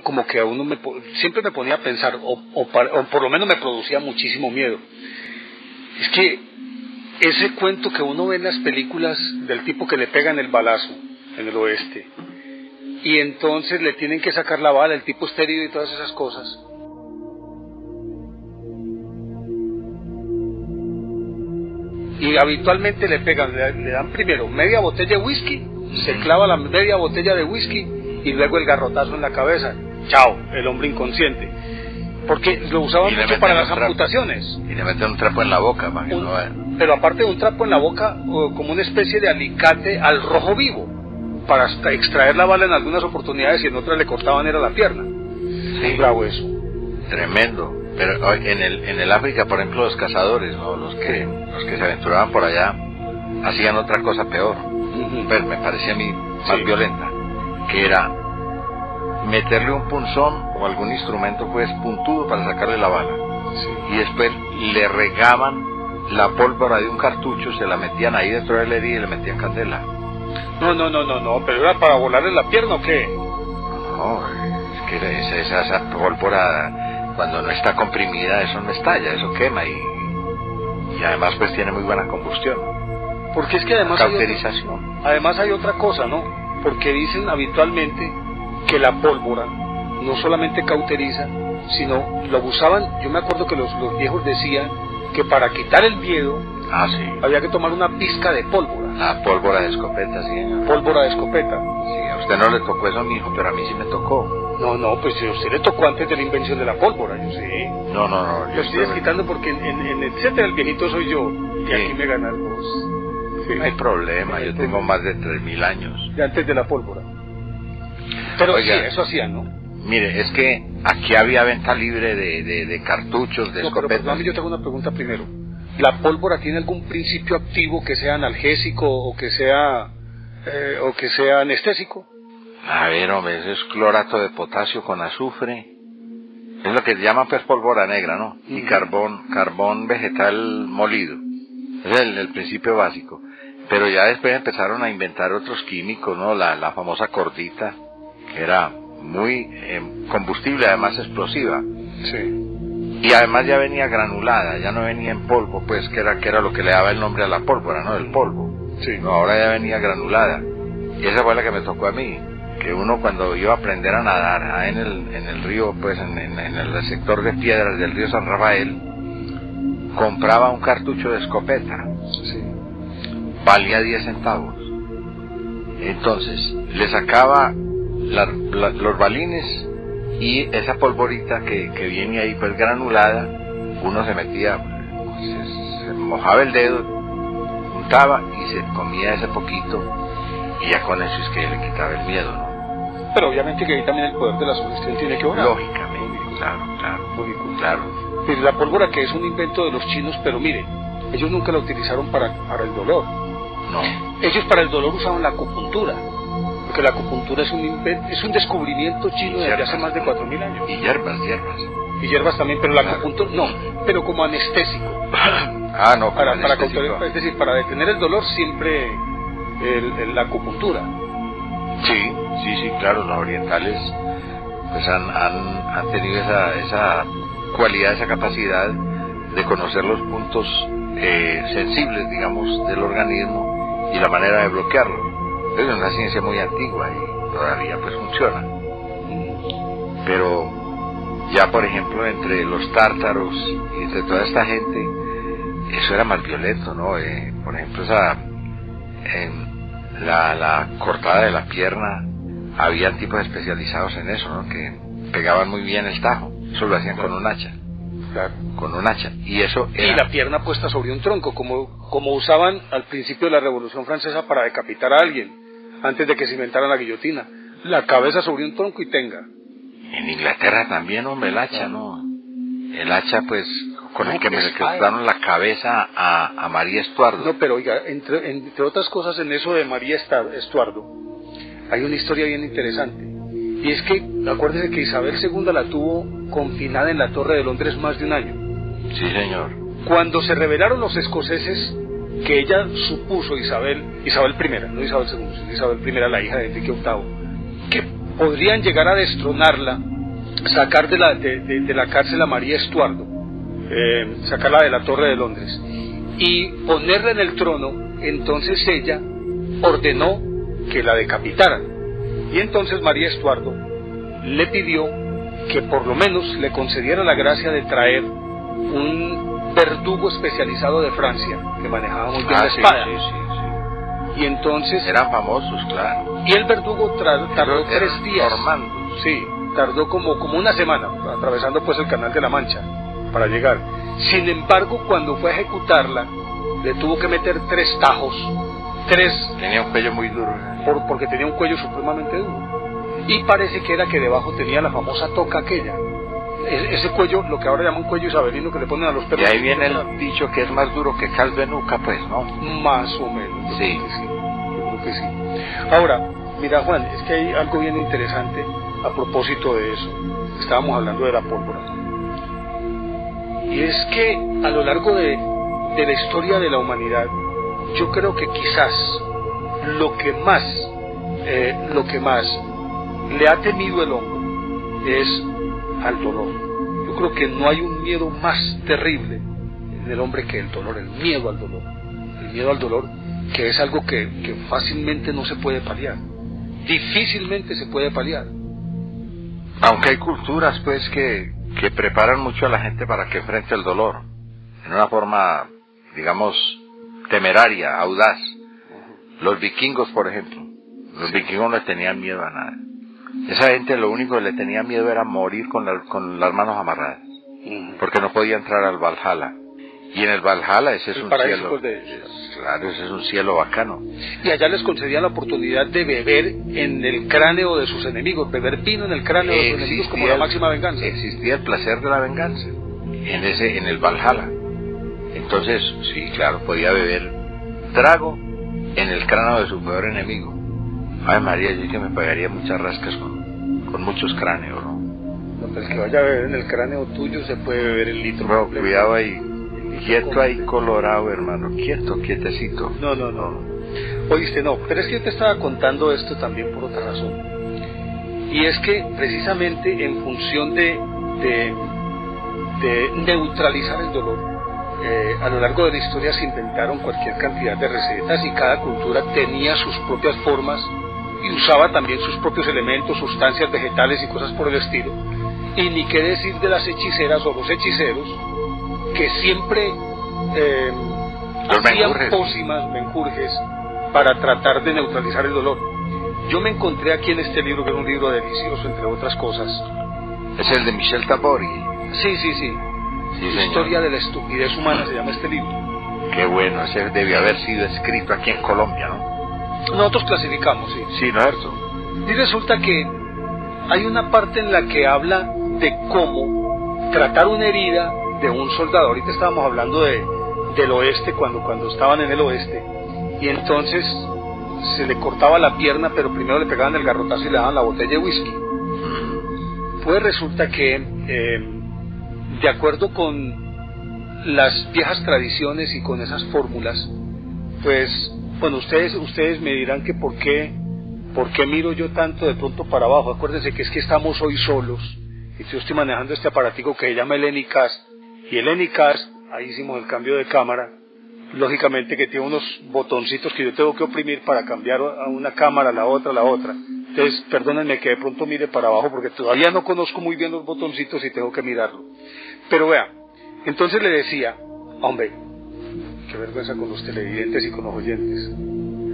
como que a uno siempre me ponía a pensar, o por lo menos me producía muchísimo miedo. Es que ese cuento que uno ve en las películas del tipo que le pegan el balazo en el oeste, y entonces le tienen que sacar la bala, el tipo está herido y todas esas cosas. Y habitualmente le pegan, le dan primero media botella de whisky, se clava la media botella de whisky y luego el garrotazo en la cabeza. Chao, el hombre inconsciente. Porque lo usaban mucho para las amputaciones. Y le meten un trapo en la boca para que no vea. Pero aparte de un trapo en la boca, como una especie de alicate al rojo vivo, para extraer la bala en algunas oportunidades, y en otras le cortaban era la pierna. Sí. Bravo eso. Tremendo. Pero en el África, por ejemplo, los cazadores, ¿no? Los que se aventuraban por allá, hacían otra cosa peor. Pues me parecía a mí más violenta, que era meterle un punzón o algún instrumento pues puntudo para sacarle la bala, y después le regaban la pólvora de un cartucho, se la metían ahí dentro de la herida y le metían candela. No, pero ¿era para volarle la pierna o qué? No, es que esa pólvora, cuando no está comprimida, eso no estalla, eso quema, y además pues tiene muy buena combustión. Porque es que además cauterización. Además hay otra cosa, ¿no? Porque dicen habitualmente que la pólvora no solamente cauteriza, sino lo usaban. Yo me acuerdo que los viejos decían que para quitar el miedo había que tomar una pizca de pólvora. Ah, pólvora de escopeta, sí. Pólvora de escopeta. Sí, a usted no le tocó eso, mijo, pero a mí sí me tocó. No, pues a usted le tocó antes de la invención de la pólvora, yo sé. No. Lo estoy desquitando porque en etcétera el viejito soy yo, y aquí me ganas vos. Sí. No hay problema, yo tengo más de 3.000 años. De antes de la pólvora. Pero oiga, sí, eso hacían, ¿no? Mire, es que aquí había venta libre de cartuchos, de escopetas. Pero yo tengo una pregunta primero. ¿La pólvora tiene algún principio activo que sea analgésico o que sea anestésico? A ver, hombre, eso es clorato de potasio con azufre. Es lo que se llama pues pólvora negra, ¿no? Y carbón vegetal molido. Es el principio básico. Pero ya después empezaron a inventar otros químicos, ¿no? La famosa cordita, que era muy combustible, además explosiva. Sí. Y además ya venía granulada, ya no venía en polvo, pues, que era lo que le daba el nombre a la pólvora, ¿no? El polvo. Sí. No, ahora ya venía granulada. Y esa fue la que me tocó a mí, que uno cuando iba a aprender a nadar en el río, pues, en el sector de piedras del río San Rafael, compraba un cartucho de escopeta. Sí. Valía 10 centavos. Entonces le sacaba los balines y esa polvorita que viene ahí pues granulada, uno se metía, se mojaba el dedo, untaba y se comía ese poquito, y ya con eso es que le quitaba el miedo, ¿no? Pero obviamente que ahí también el poder de la sugestión tiene que ver. Lógicamente, claro. Pero la pólvora, que es un invento de los chinos, pero mire, ellos nunca la utilizaron para el dolor. No. Ellos para el dolor usaban la acupuntura, porque la acupuntura es un descubrimiento chino desde hace más de 4.000 años. Y hierbas. Y hierbas también, pero la acupuntura no, pero como anestésico. No, para es decir, para detener el dolor siempre la acupuntura. Sí, claro, los orientales pues han tenido esa cualidad, esa capacidad de conocer los puntos sensibles, digamos, del organismo y la manera de bloquearlo. Es una ciencia muy antigua y todavía pues funciona. Pero ya, por ejemplo, entre los tártaros y entre toda esta gente, eso era más violento, ¿no? Por ejemplo, la cortada de la pierna, había tipos especializados en eso, ¿no? Que pegaban muy bien el tajo. Eso lo hacían con un hacha. Claro. Con un hacha. Y eso era... Y la pierna puesta sobre un tronco, como usaban al principio de la Revolución Francesa para decapitar a alguien, antes de que se inventara la guillotina. La cabeza sobre un tronco y tenga. En Inglaterra también, hombre, el hacha, ¿no? El hacha, pues, con el que me cortaron la cabeza a María Estuardo. No, pero oiga, entre otras cosas, en eso de María Estuardo, hay una historia bien interesante. Y es que, acuérdese que Isabel II la tuvo confinada en la Torre de Londres más de un año. Sí, señor. Cuando se rebelaron los escoceses, que ella supuso, Isabel I, no Isabel II, sino Isabel I, la hija de Enrique VIII, que podrían llegar a destronarla, sacar de la cárcel a María Estuardo, sacarla de la Torre de Londres y ponerla en el trono. Entonces ella ordenó que la decapitaran, y entonces María Estuardo le pidió que por lo menos le concediera la gracia de traer un verdugo especializado de Francia que manejaba muy bien la espada. Y entonces eran famosos, claro. Y el verdugo tardó 3 días. Normando. Sí, tardó como una semana, atravesando pues el Canal de la Mancha para llegar. Sin embargo, cuando fue a ejecutarla, le tuvo que meter 3 tajos. Tenía un cuello muy duro. Porque tenía un cuello supremamente duro. Y parece que era que debajo tenía la famosa toca aquella. Ese cuello, lo que ahora llaman cuello isabelino, que le ponen a los perros. Y ahí viene el dicho que es más duro que caldo de nuca, pues, ¿no? Más o menos. Sí. Yo creo que sí. Ahora, mira, Juan, es que hay algo bien interesante a propósito de eso. Estábamos hablando de la pólvora. Y es que a lo largo de la historia de la humanidad, yo creo que quizás lo que más le ha temido el hombre es al dolor. Yo creo que no hay un miedo más terrible en el hombre que el dolor, el miedo al dolor. El miedo al dolor, que es algo que fácilmente no se puede paliar. Difícilmente se puede paliar. Aunque hay culturas, pues, que preparan mucho a la gente para que enfrente el dolor, en una forma, digamos, temeraria, audaz. Los vikingos, por ejemplo. Los vikingos no tenían miedo a nada. Esa gente lo único que le tenía miedo era morir con las manos amarradas, porque no podía entrar al Valhalla. Y en el Valhalla ese es un cielo, claro, ese es un cielo bacano. Y allá les concedían la oportunidad de beber en el cráneo de sus enemigos, beber vino en el cráneo de sus enemigos como la máxima venganza. Existía el placer de la venganza en el Valhalla. Entonces, sí, claro, podía beber trago en el cráneo de su peor enemigo. Ay, María, yo que me pagaría muchas rascas con muchos cráneos, ¿no? No, el que vaya a beber en el cráneo tuyo se puede beber el litro. Bueno, cuidado ahí. Quieto ahí, colorado, hermano. Quietecito. No. Oíste, no, pero es que yo te estaba contando esto también por otra razón. Y es que precisamente en función de neutralizar el dolor, a lo largo de la historia se inventaron cualquier cantidad de recetas y cada cultura tenía sus propias formas y usaba también sus propios elementos, sustancias vegetales y cosas por el estilo. Y ni qué decir de las hechiceras o los hechiceros que siempre hacían pócimas, menjurjes, para tratar de neutralizar el dolor. Yo me encontré aquí en este libro, que es un libro delicioso, entre otras cosas. Es el de Michel Tabori. Sí, Historia de la estupidez humana se llama este libro. Qué bueno, ese debió haber sido escrito aquí en Colombia, ¿no? Nosotros clasificamos, sí. Sí, ¿no es cierto? Y resulta que hay una parte en la que habla de cómo tratar una herida de un soldado. Ahorita estábamos hablando del oeste, cuando estaban en el oeste, y entonces se le cortaba la pierna, pero primero le pegaban el garrotazo y le daban la botella de whisky. Pues resulta que de acuerdo con las viejas tradiciones y con esas fórmulas, pues bueno, ustedes me dirán que por qué miro yo tanto de pronto para abajo. Acuérdense que es que estamos hoy solos y yo estoy manejando este aparatico que se llama el Anycast, y el Anycast, ahí hicimos el cambio de cámara, lógicamente que tiene unos botoncitos que yo tengo que oprimir para cambiar a una cámara, a la otra. Entonces, perdónenme que de pronto mire para abajo porque todavía no conozco muy bien los botoncitos y tengo que mirarlo. Pero vea, entonces le decía, hombre, qué vergüenza con los televidentes y con los oyentes.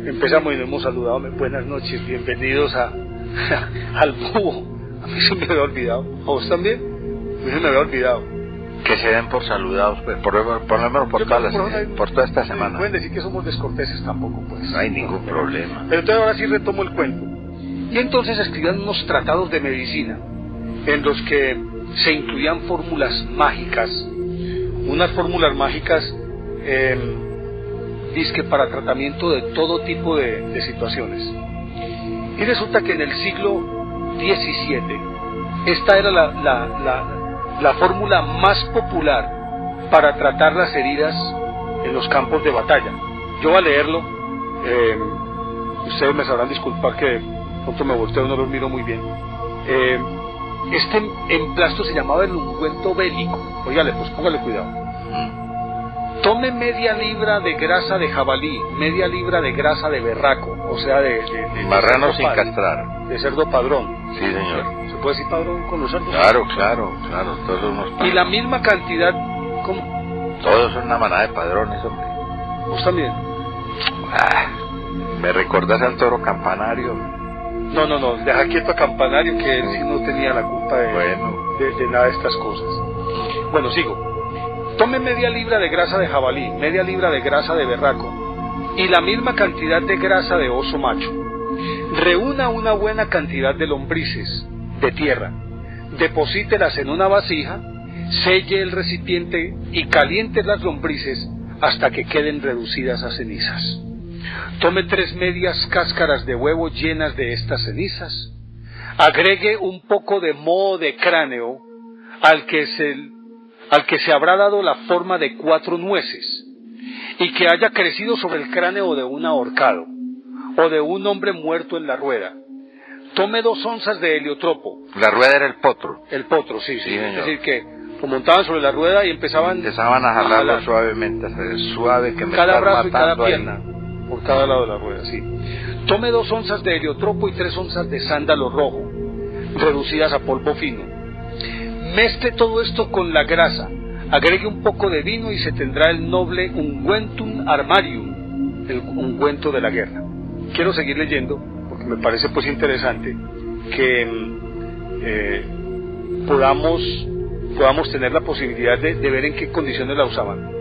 Empezamos y nos hemos saludado, buenas noches, bienvenidos al búho. A mí se me había olvidado, ¿a vos también? A mí se me había olvidado. Que se den por saludados, pues, por lo menos por toda esta semana. Pueden decir que somos descorteses tampoco, pues. No hay ningún problema. Pero entonces ahora sí retomo el cuento. Y entonces escribían unos tratados de medicina, en los que se incluían fórmulas mágicas, unas fórmulas mágicas, dizque para tratamiento de todo tipo de situaciones. Y resulta que en el siglo XVII, esta era la fórmula más popular para tratar las heridas en los campos de batalla. Yo voy a leerlo, ustedes me sabrán disculpar que pronto me volteo, no los miro muy bien. Este emplasto se llamaba el ungüento bélico. Óigale, pues póngale cuidado. Tome media libra de grasa de jabalí, media libra de grasa de berraco, o sea, de marrano sin castrar. De cerdo padrón. Sí, señor. ¿Se puede decir padrón con los cerdos? Claro, todos unos padrones. Y la misma cantidad, ¿cómo? Todos son una manada de padrones, hombre. ¿Vos también? ¿Me recordás al toro campanario? No, deja quieto a Campanario, que él sí no tenía la culpa de nada de estas cosas. Bueno, sigo. Tome media libra de grasa de jabalí, media libra de grasa de berraco y la misma cantidad de grasa de oso macho. Reúna una buena cantidad de lombrices de tierra, deposítelas en una vasija, selle el recipiente y caliente las lombrices hasta que queden reducidas a cenizas. Tome 3 medias cáscaras de huevo llenas de estas cenizas, agregue un poco de moho de cráneo al que se habrá dado la forma de 4 nueces y que haya crecido sobre el cráneo de un ahorcado o de un hombre muerto en la rueda. Tome 2 onzas de heliotropo. La rueda era el potro. El potro, sí. Sí, es decir, que lo montaban sobre la rueda y empezaban a jalarlo suavemente, suave, que me cada está brazo y cada matando pierna, ahí. Por cada lado de la rueda, sí. Tome 2 onzas de heliotropo y 3 onzas de sándalo rojo, reducidas a polvo fino. Mezcle todo esto con la grasa, agregue un poco de vino y se tendrá el noble ungüentum armarium, el ungüento de la guerra. Quiero seguir leyendo, porque me parece pues interesante que podamos tener la posibilidad de ver en qué condiciones la usaban.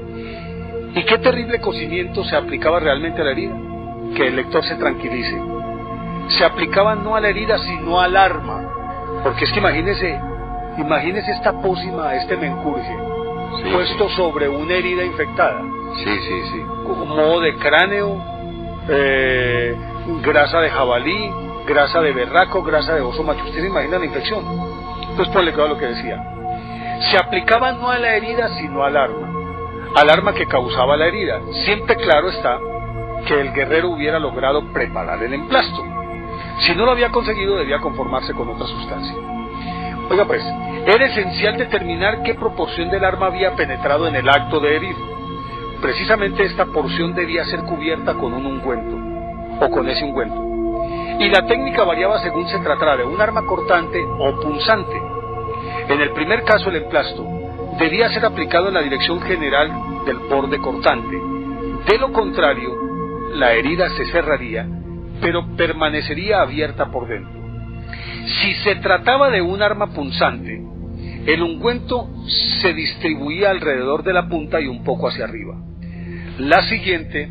¿Y qué terrible cocimiento se aplicaba realmente a la herida? Que el lector se tranquilice. Se aplicaba no a la herida, sino al arma. Porque es que imagínese esta pócima, este menjurje, puesto sobre una herida infectada. Sí. Con moho de cráneo, grasa de jabalí, grasa de berraco, grasa de oso macho. ¿Usted se imagina la infección? Entonces ponle cuidado a lo que decía. Se aplicaba no a la herida, sino al arma que causaba la herida. Siempre claro está que el guerrero hubiera logrado preparar el emplasto. Si no lo había conseguido, debía conformarse con otra sustancia. Oiga pues, era esencial determinar qué proporción del arma había penetrado en el acto de herir. Precisamente esta porción debía ser cubierta con un ungüento, o con ese ungüento. Y la técnica variaba según se tratara de un arma cortante o punzante. En el primer caso, el emplasto debía ser aplicado en la dirección general del borde cortante. De lo contrario, la herida se cerraría, pero permanecería abierta por dentro. Si se trataba de un arma punzante, el ungüento se distribuía alrededor de la punta y un poco hacia arriba. La siguiente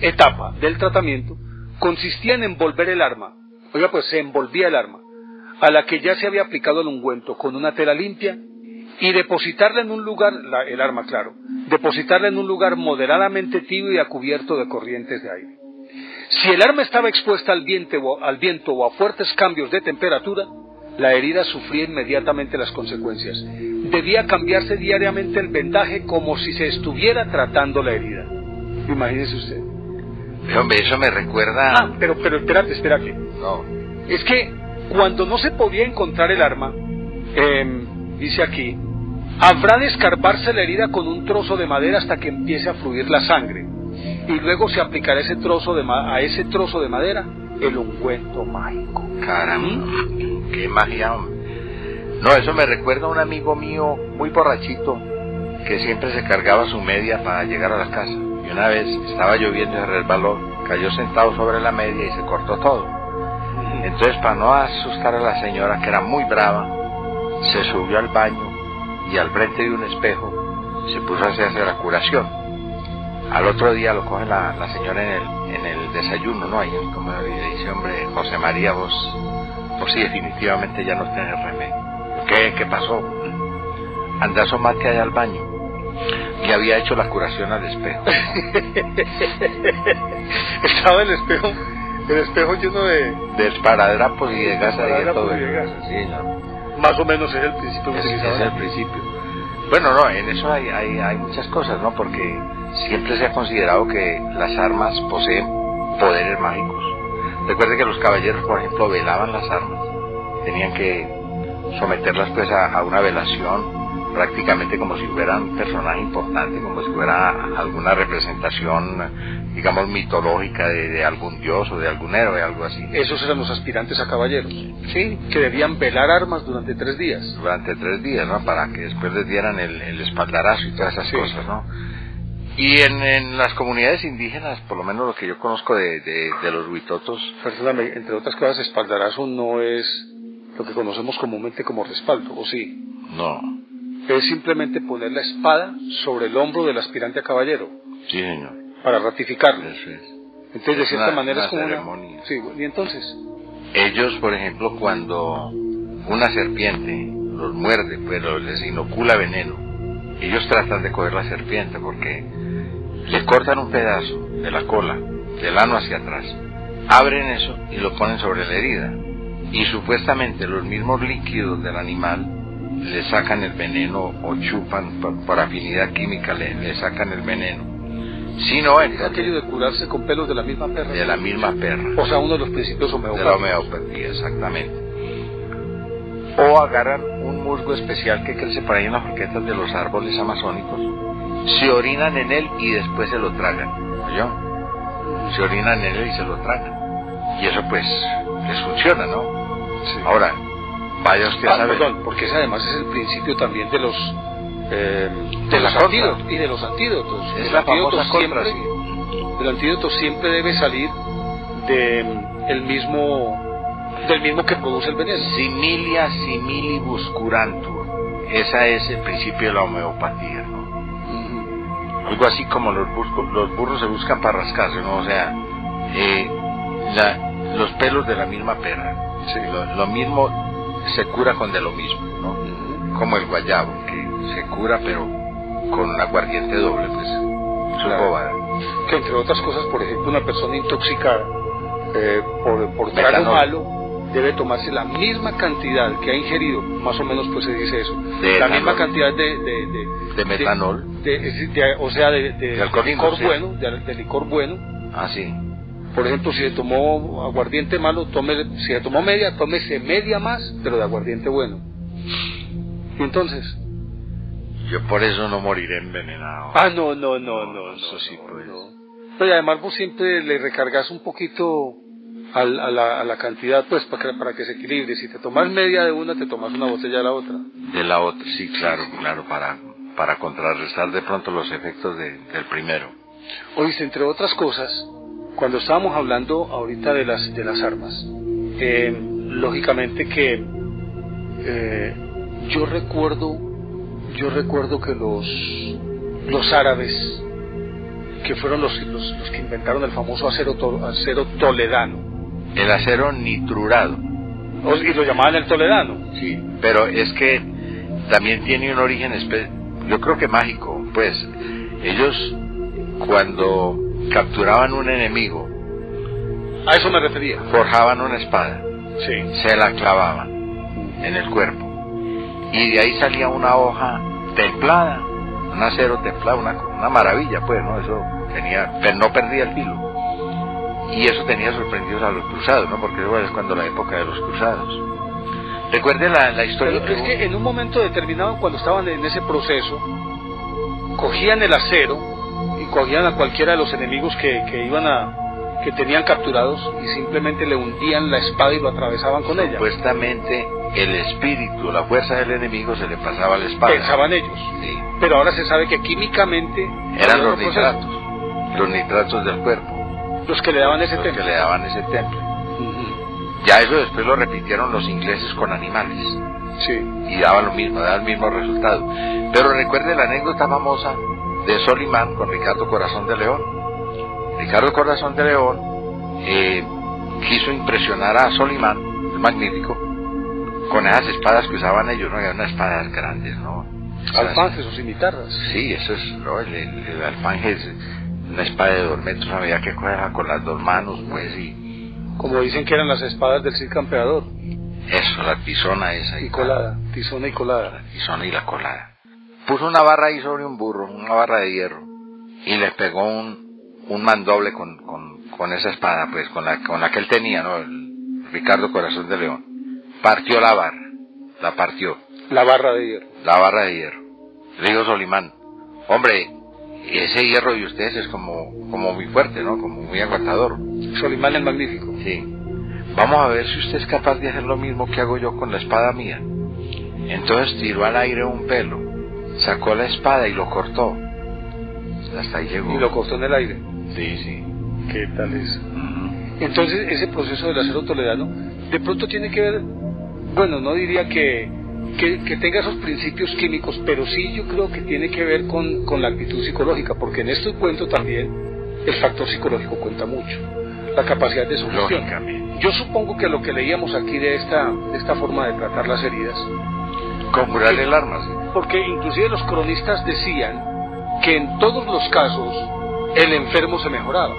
etapa del tratamiento consistía en envolver el arma. Oiga, pues se envolvía el arma, a la que ya se había aplicado el ungüento, con una tela limpia, y depositarla en un lugar, el arma claro, depositarla en un lugar moderadamente tibio y a cubierto de corrientes de aire. Si el arma estaba expuesta al viento o a fuertes cambios de temperatura, la herida sufría inmediatamente las consecuencias. Debía cambiarse diariamente el vendaje como si se estuviera tratando la herida. Imagínese usted. Hombre, eso me recuerda... pero espérate. No. Es que cuando no se podía encontrar el arma, dice aquí, habrá de escarbarse la herida con un trozo de madera hasta que empiece a fluir la sangre, y luego se aplicará a ese trozo de madera el ungüento mágico. Caramba, qué magia, hombre. No, eso me recuerda a un amigo mío muy borrachito que siempre se cargaba su media para llegar a la casa, y una vez estaba lloviendo y se resbaló, cayó sentado sobre la media y se cortó todo. Entonces, para no asustar a la señora, que era muy brava, se subió al baño y al frente de un espejo se puso a hacerse la curación. Al otro día lo coge la señora en el desayuno, ¿no? Ahí como le dice, hombre, José María, vos sí, definitivamente ya no tenés remedio. ¿Qué pasó? Andá, asomate allá al baño. Y había hecho la curación al espejo. Estaba el espejo lleno de esparadrapos y de gasa y de todo. Sí, ¿no? Más o menos es el principio que utilizaba. Es el principio. Bueno, no, en eso hay muchas cosas, ¿no? Porque siempre se ha considerado que las armas poseen poderes mágicos. Recuerde que los caballeros, por ejemplo, velaban las armas. Tenían que someterlas pues a una velación, prácticamente como si hubiera un personaje importante, como si hubiera alguna representación, digamos, mitológica de algún dios o de algún héroe, algo así. Esos eran los aspirantes a caballeros. Sí, que debían velar armas durante 3 días. Durante 3 días, ¿no? Para que después les dieran el espaldarazo y todas esas cosas, ¿no? Y en las comunidades indígenas, por lo menos lo que yo conozco de los huitotos... Perdóname, entre otras cosas, espaldarazo no es lo que conocemos comúnmente como respaldo, ¿o sí? No. Es simplemente poner la espada sobre el hombro del aspirante a caballero. Sí, señor. Para ratificarlo. Eso es. Entonces, de cierta manera es como ceremonia. Sí, y entonces... Ellos, por ejemplo, cuando una serpiente los muerde, pero les inocula veneno, ellos tratan de coger la serpiente porque le cortan un pedazo de la cola, del ano hacia atrás, abren eso y lo ponen sobre la herida. Y supuestamente los mismos líquidos del animal le sacan el veneno o chupan, por afinidad química le sacan el veneno. Si no es aquello de curarse con pelos de la misma perra. De la misma perra. O sea, uno de los principios homeopáticos. De la homeopatía, exactamente. O agarran un musgo especial que crece por ahí en las horquetas de los árboles amazónicos, se orinan en él y después se lo tragan. ¿Oyó? Se orinan en él y se lo tragan. Y eso pues les funciona, ¿no? Sí. Ahora, vaya usted a saber. Perdón, porque ese además es el principio también de los antídotos y de los antídotos. Es la famosa contra, sí. El antídoto siempre debe salir del mismo que produce el veneno. Similia similibus curantur. Ese es el principio de la homeopatía, ¿no? Algo así como los burros se buscan para rascarse, ¿no? O sea, los pelos de la misma perra. Sí. Lo mismo se cura con de lo mismo, ¿no? Como el guayabo, que se cura pero con un aguardiente doble, pues claro. Bobada. Que entre otras cosas, por ejemplo, una persona intoxicada por trago malo debe tomarse la misma cantidad que ha ingerido, más o menos pues se dice eso, la misma cantidad de metanol, o sea de licor, sí. Bueno, de licor bueno. Ah, sí. Por ejemplo, si se tomó aguardiente malo, si se tomó media, tómese media más, pero de aguardiente bueno. Y entonces, yo por eso no moriré envenenado. No, eso sí, pues. No. Pero además vos siempre le recargas un poquito a la cantidad, pues, para que se equilibre. Si te tomas media de una, te tomas una botella de la otra. De la otra, sí, claro, para contrarrestar de pronto los efectos del primero. Oíste, entre otras cosas, cuando estábamos hablando ahorita de las armas, lógicamente que yo recuerdo que los árabes, que fueron los que inventaron el famoso acero toledano. El acero nitrurado. Y lo llamaban el toledano. Sí, pero es que también tiene un origen, yo creo que mágico, pues. Ellos, cuando capturaban un enemigo, a eso me refería, forjaban una espada, sí, se la clavaban en el cuerpo, y de ahí salía una hoja templada, un acero templado, una maravilla, pues, ¿no? Eso pero no perdía el filo. Y eso tenía sorprendidos a los cruzados, ¿no? Porque eso es cuando la época de los cruzados. Recuerde la historia. Pero es que en un momento determinado, cuando estaban en ese proceso, cogían el acero y cogían a cualquiera de los enemigos que tenían capturados y simplemente le hundían la espada y lo atravesaban con ella. Supuestamente el espíritu, la fuerza del enemigo se le pasaba a la espada. Pensaban ellos. Sí. Pero ahora se sabe que químicamente eran los nitratos del cuerpo. Los que le daban ese temple. Los que le daban ese temple. Ya eso después lo repitieron los ingleses con animales. Sí. Y daba el mismo resultado. Pero recuerde la anécdota famosa de Solimán con Ricardo Corazón de León. Ricardo Corazón de León quiso impresionar a Solimán, el magnífico, con esas espadas que usaban ellos, ¿no? Eran unas espadas grandes, ¿no? Alfanjes o cimitarras. Sí, eso es, ¿no? El alfanje es una espada de 2 metros, a medida que juega con las 2 manos, pues, y... Como dicen que eran las espadas del Cid Campeador. Eso, la tizona esa. Y colada, tizona y colada. La tizona y la colada. Puso una barra ahí sobre un burro, una barra de hierro, y le pegó un mandoble con con esa espada, pues, con la que él tenía, ¿no? El Ricardo Corazón de León. Partió la barra, la partió. La barra de hierro. La barra de hierro. Le dijo Solimán, hombre, ese hierro de ustedes es como muy fuerte, ¿no? Como muy aguantador. Solimán el Magnífico. Sí. Vamos a ver si usted es capaz de hacer lo mismo que hago yo con la espada mía. Entonces tiró al aire un pelo, sacó la espada y lo cortó. Hasta ahí llegó. Y lo cortó en el aire. Sí, sí. ¿Qué tal es? Entonces, ese proceso del acero toledano, de pronto tiene que ver, bueno, no diría que tenga esos principios químicos, pero sí yo creo que tiene que ver con la actitud psicológica, porque en este cuento también el factor psicológico cuenta mucho, la capacidad de sugestión. Yo supongo que lo que leíamos aquí de esta forma de tratar las heridas, conjurar el arma, sí. Porque inclusive los cronistas decían que en todos los casos el enfermo se mejoraba.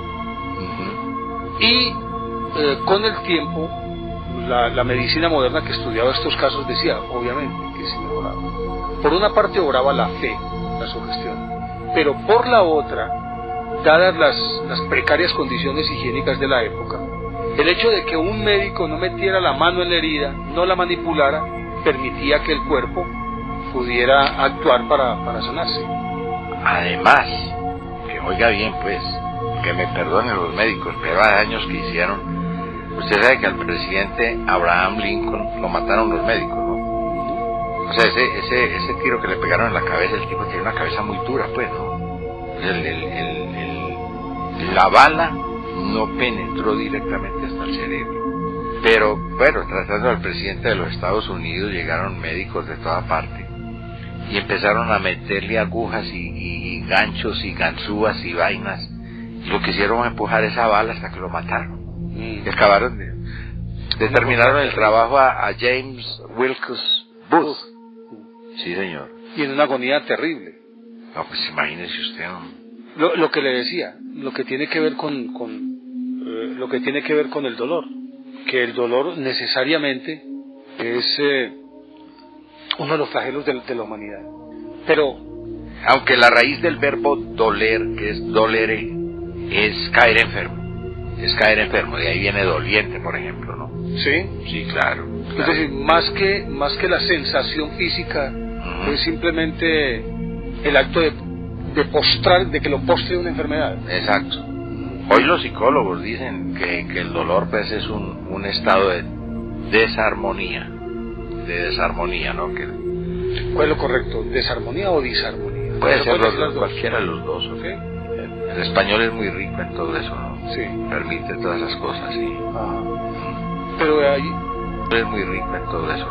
Y con el tiempo la medicina moderna que estudiaba estos casos decía, obviamente, que se mejoraba. Por una parte obraba la fe, la sugestión, pero por la otra, dadas las precarias condiciones higiénicas de la época, el hecho de que un médico no metiera la mano en la herida, no la manipulara, permitía que el cuerpo pudiera actuar para sanarse. Además, que oiga bien pues, que me perdonen los médicos, pero hay años que hicieron. Usted sabe que al presidente Abraham Lincoln lo mataron los médicos, ¿no? O sea, ese tiro que le pegaron en la cabeza, el tipo tiene una cabeza muy dura, pues, ¿no? La bala no penetró directamente hasta el cerebro. Pero, bueno, tratando al presidente de los Estados Unidos, llegaron médicos de toda parte y empezaron a meterle agujas y ganchos y ganzúas y vainas. Y lo que hicieron fue empujar esa bala hasta que lo mataron. Y acabaron terminaron el trabajo a James Wilkes Booth. Sí, señor. Y en una agonía terrible. No, pues imagínese usted. Lo que le decía, lo que tiene que ver con lo que tiene que ver con el dolor, que el dolor necesariamente es uno de los flagelos de la humanidad. Pero aunque la raíz del verbo doler, que es dolere, es caer enfermo. Es caer enfermo, de ahí viene doliente, por ejemplo, ¿no? ¿Sí? Sí, claro. Es decir, más que la sensación física, es simplemente el acto de postrar, de que lo postre una enfermedad. Exacto. Hoy los psicólogos dicen que el dolor pues es un estado de desarmonía, ¿no? ¿Cuál es lo correcto? ¿Desarmonía o disarmonía? Puede ser cualquiera de los dos, ¿ok? El español es muy rico en todo eso, ¿no? Sí. Permite todas esas cosas, sí. Pero de ahí es muy rico en todo eso.